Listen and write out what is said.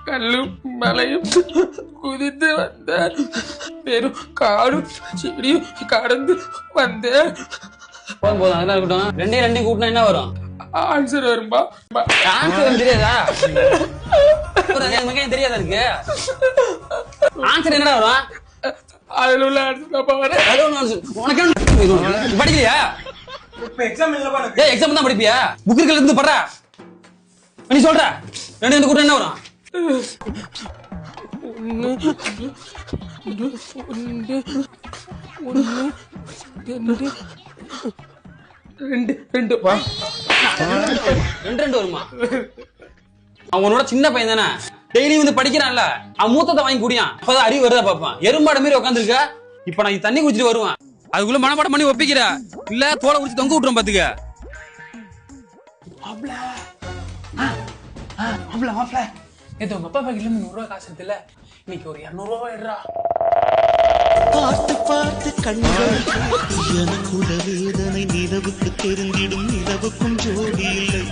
கல்லும் மலையும் குதித்து வந்த வெறும் காடும் செடியும் கடந்து வந்த போதும் போதும் அதெல்லாம் இருக்கட்டும். ரெண்டையும் கூட்டினா என்ன வரும்? ஆன்சர் வரும்பா. ஆன்சர் தெரியாதா? தெரியாதா இருக்கு? ஆன்சர் என்னடா வரும்? அதுல உள்ள ஆன்சர் உனக்கு படிக்கலையா? எக்ஸாம் தான் படிப்பியா? புக்கு இருந்து படுறா நீ சொல்ற. ரெண்டு கூட்டம் என்ன வரும்? ரெண்டு வருமா? அவனோட சின்ன பையன் தானே, டெய்லி வந்து படிக்கிறான்ல, அவன் மூத்தத்தை வாங்கி குடியான், அப்பதான் அறிவு வருதா பாப்பான். எறும்பாட மாதிரி உட்காந்துருக்க. இப்ப நான் தண்ணி குடிச்சிட்டு வருவேன், அதுக்குள்ள மனப்பாடம் பண்ணி ஒப்பிக்கிற இல்ல தோலை குடிச்சு தொங்க விட்டுரும் பாத்துக்க. நேத்து உங்க அப்பா பாக்கெட்ல 100 ரூபாய் காசு இருக்குல்ல, இன்னைக்கு ஒரு 200 ரூபாய் எடுறா. பார்த்து பார்த்து கண்கள் எனக்கு வேதனை நிலவுக்கு தெரிந்திடும் நிலவுக்கும் ஜோடி இல்லை.